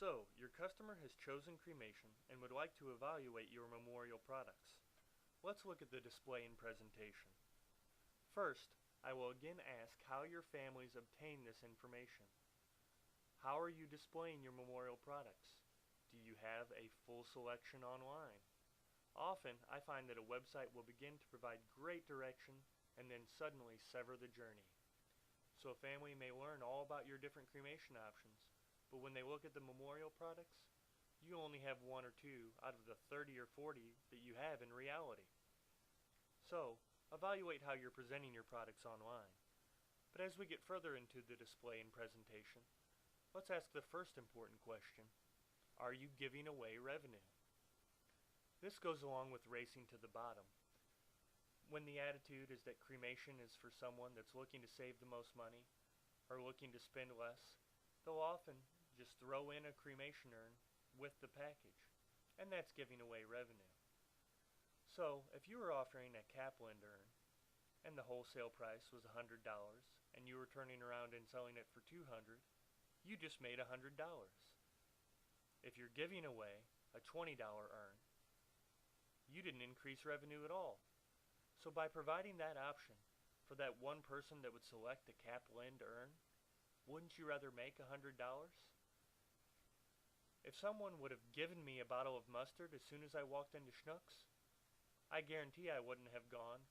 So, your customer has chosen cremation and would like to evaluate your memorial products. Let's look at the display and presentation. First, I will again ask how your families obtain this information. How are you displaying your memorial products? Do you have a full selection online? Often, I find that a website will begin to provide great direction and then suddenly sever the journey. So a family may learn all about your different cremation options, but when they look at the memorial products, you only have one or two out of the 30 or 40 that you have in reality. So, evaluate how you're presenting your products online. But as we get further into the display and presentation, let's ask the first important question. Are you giving away revenue? This goes along with racing to the bottom. When the attitude is that cremation is for someone that's looking to save the most money or looking to spend less, they'll often just throw in a cremation urn with the package, and that's giving away revenue. So, if you were offering a Kaplan urn and the wholesale price was $100 and you were turning around and selling it for $200, you just made $100. If you're giving away a $20 urn, you didn't increase revenue at all. So by providing that option for that one person that would select the Kaplan urn, wouldn't you rather make $100? If someone would have given me a bottle of mustard as soon as I walked into Schnucks, I guarantee I wouldn't have gone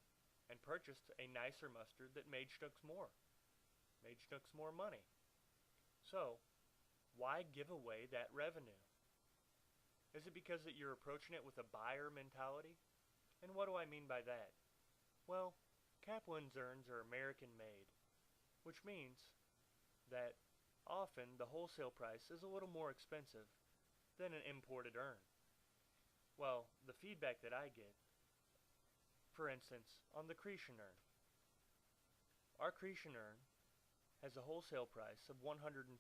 and purchased a nicer mustard that made Schnucks more money. So, why give away that revenue? Is it because that you're approaching it with a buyer mentality? And what do I mean by that? Well, Kaplan's urns are American made, which means that often the wholesale price is a little more expensive than an imported urn. Well, the feedback that I get, for instance, on the Cretan urn. Our Cretan urn has a wholesale price of $140.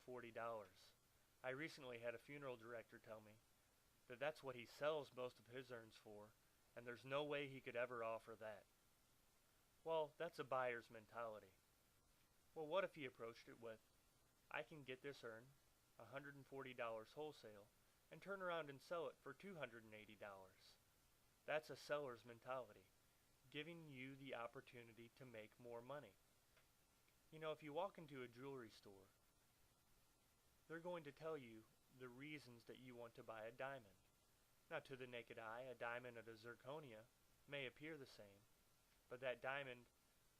I recently had a funeral director tell me that that's what he sells most of his urns for, and there's no way he could ever offer that. Well, that's a buyer's mentality. Well, what if he approached it with, I can get this urn, $140 wholesale, and turn around and sell it for $280. That's a seller's mentality, giving you the opportunity to make more money. You know, if you walk into a jewelry store, they're going to tell you the reasons that you want to buy a diamond. Now, to the naked eye, a diamond and a zirconia may appear the same, but that diamond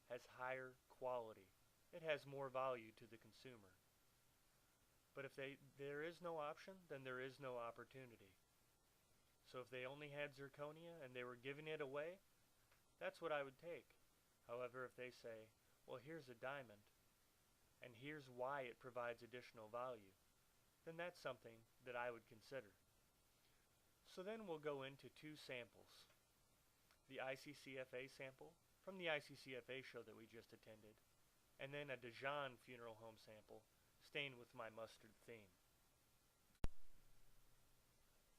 has higher quality. It has more value to the consumer. But if there is no option, then there is no opportunity. So if they only had zirconia and they were giving it away, that's what I would take. However, if they say, well, here's a diamond, and here's why it provides additional value, then that's something that I would consider. So then we'll go into two samples. The ICCFA sample from the ICCFA show that we just attended, and then a Dijon funeral home sample stained with my mustard theme.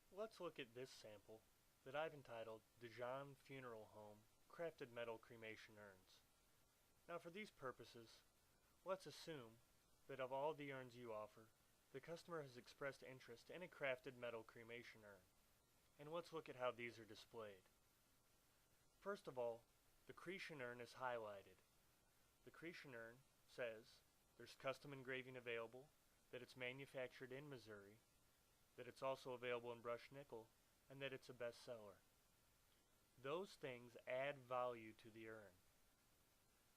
Let's look at this sample that I've entitled Dijon Funeral Home Crafted Metal Cremation Urns. Now for these purposes, let's assume that of all the urns you offer, the customer has expressed interest in a crafted metal cremation urn. And let's look at how these are displayed. First of all, the Cretan urn is highlighted. The Cretan urn says there's custom engraving available, that it's manufactured in Missouri, that it's also available in brushed nickel, and that it's a bestseller. Those things add value to the urn.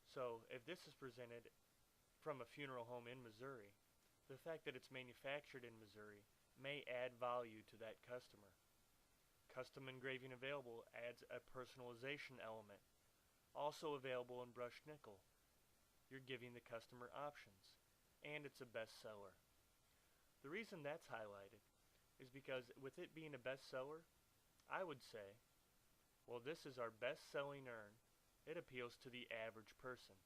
So if this is presented from a funeral home in Missouri, the fact that it's manufactured in Missouri may add value to that customer. Custom engraving available adds a personalization element. Also available in brushed nickel. You're giving the customer options. And it's a bestseller. The reason that's highlighted is because with it being a bestseller, I would say, well, this is our best-selling urn. It appeals to the average person.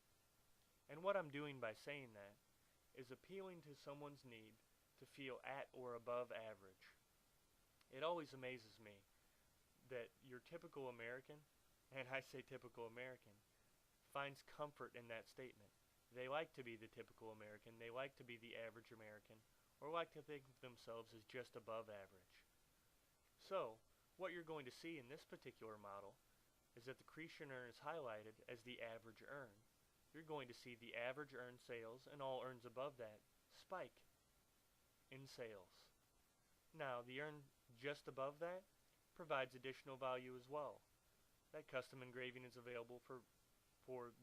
And what I'm doing by saying that is appealing to someone's need to feel at or above average. It always amazes me that your typical American, and I say typical American, finds comfort in that statement. They like to be the typical American, they like to be the average American, or like to think of themselves as just above average. So, what you're going to see in this particular model is that the accretion earn is highlighted as the average earn. You're going to see the average earned sales and all earns above that spike in sales. Now, the earn just above that provides additional value as well. That custom engraving is available for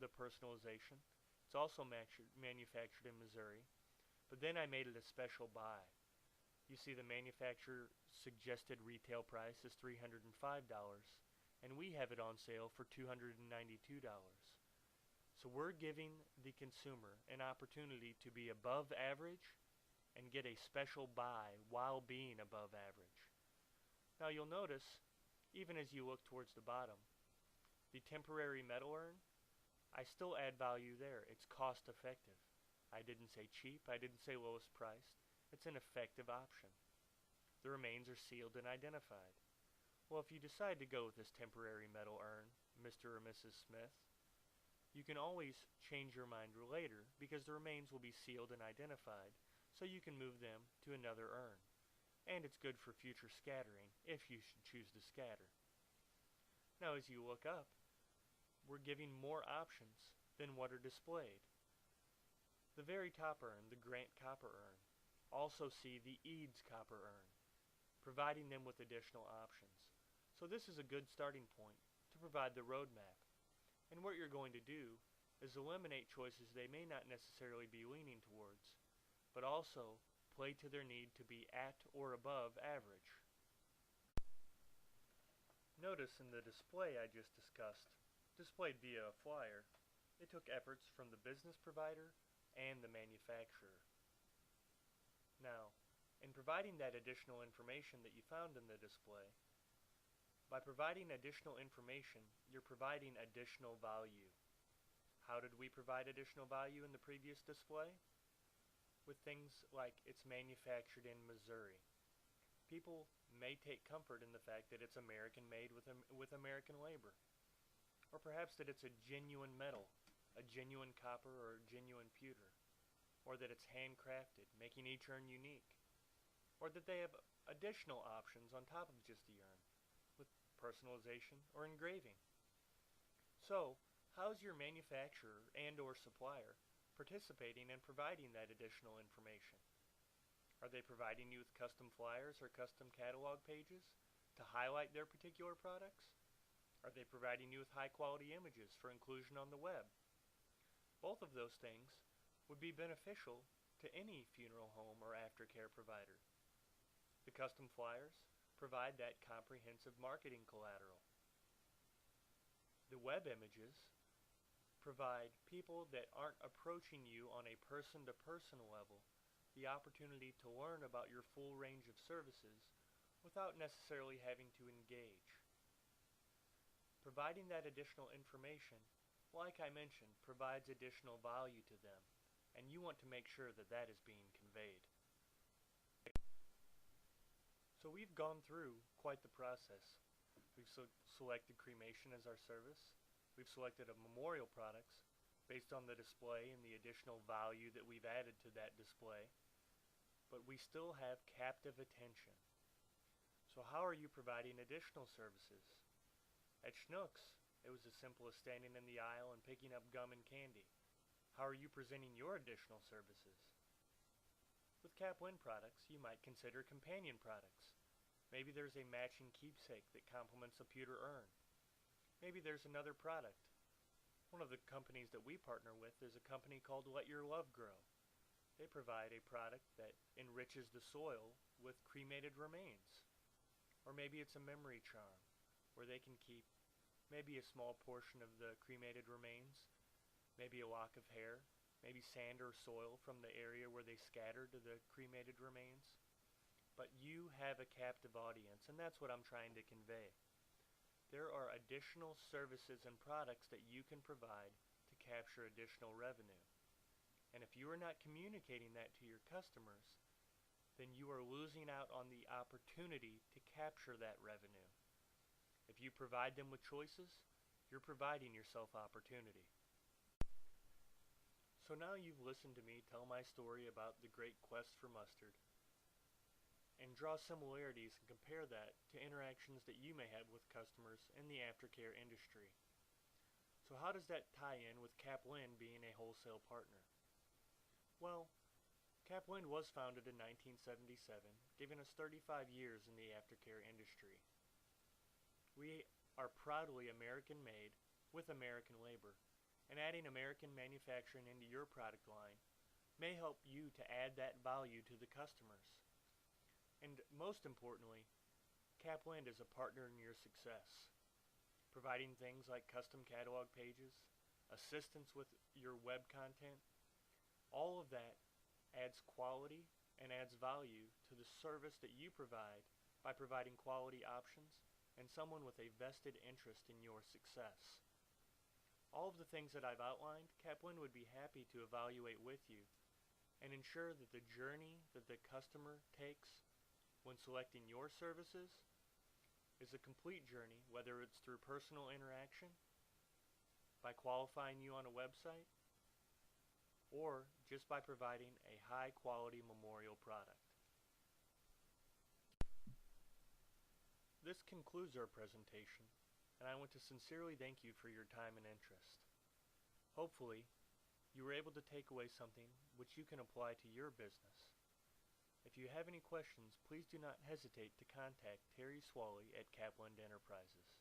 the personalization. It's also manufactured in Missouri, but then I made it a special buy. You see the manufacturer suggested retail price is $305, and we have it on sale for $292. So we're giving the consumer an opportunity to be above average and get a special buy while being above average. Now you'll notice, even as you look towards the bottom, the temporary metal earn, I still add value there. It's cost effective. I didn't say cheap, I didn't say lowest priced. It's an effective option. The remains are sealed and identified. Well, if you decide to go with this temporary metal earn, Mr. or Mrs. Smith, you can always change your mind later because the remains will be sealed and identified, so you can move them to another urn. And it's good for future scattering if you should choose to scatter. Now as you look up, we're giving more options than what are displayed. The very top urn, the Grant copper urn, also see the Eads copper urn, providing them with additional options. So this is a good starting point to provide the roadmap. And what you're going to do is eliminate choices they may not necessarily be leaning towards, but also play to their need to be at or above average. Notice in the display I just discussed, displayed via a flyer, it took efforts from the business provider and the manufacturer. Now, in providing that additional information that you found in the display, by providing additional information, you're providing additional value. How did we provide additional value in the previous display? With things like it's manufactured in Missouri. People may take comfort in the fact that it's American made with American labor. Or perhaps that it's a genuine metal, a genuine copper or a genuine pewter. Or that it's handcrafted, making each urn unique. Or that they have additional options on top of just the urn, with personalization or engraving. So, how's your manufacturer and or supplier participating and providing that additional information? Are they providing you with custom flyers or custom catalog pages to highlight their particular products? Are they providing you with high quality images for inclusion on the web? Both of those things would be beneficial to any funeral home or aftercare provider. The custom flyers provide that comprehensive marketing collateral. The web images provide people that aren't approaching you on a person-to-person level the opportunity to learn about your full range of services without necessarily having to engage. Providing that additional information, like I mentioned, provides additional value to them, and you want to make sure that that is being conveyed. So we've gone through quite the process. We've selected cremation as our service. We've selected a memorial products based on the display and the additional value that we've added to that display. But we still have captive attention. So how are you providing additional services? At Schnucks, it was as simple as standing in the aisle and picking up gum and candy. How are you presenting your additional services? With Kaplan products, you might consider companion products. Maybe there's a matching keepsake that complements a pewter urn. Maybe there's another product. One of the companies that we partner with is a company called Let Your Love Grow. They provide a product that enriches the soil with cremated remains. Or maybe it's a memory charm where they can keep maybe a small portion of the cremated remains, maybe a lock of hair, maybe sand or soil from the area where they scattered the cremated remains. But you have a captive audience, and that's what I'm trying to convey. There are additional services and products that you can provide to capture additional revenue. And if you are not communicating that to your customers, then you are losing out on the opportunity to capture that revenue. If you provide them with choices, you're providing yourself opportunity. So now you've listened to me tell my story about the great quest for mustard, and draw similarities and compare that to interactions that you may have with customers in the aftercare industry. So how does that tie in with KLE being a wholesale partner? Well, KLE was founded in 1977, giving us 35 years in the aftercare industry. We are proudly American made with American labor, and adding American manufacturing into your product line may help you to add that value to the customers. And most importantly, KLE is a partner in your success, providing things like custom catalog pages, assistance with your web content. All of that adds quality and adds value to the service that you provide by providing quality options and someone with a vested interest in your success. All of the things that I've outlined, KLE would be happy to evaluate with you and ensure that the journey that the customer takes when selecting your services is a complete journey, whether it's through personal interaction, by qualifying you on a website, or just by providing a high quality memorial product. This concludes our presentation, and I want to sincerely thank you for your time and interest. Hopefully, you were able to take away something which you can apply to your business. If you have any questions, please do not hesitate to contact Terry Swally at KLE Enterprises.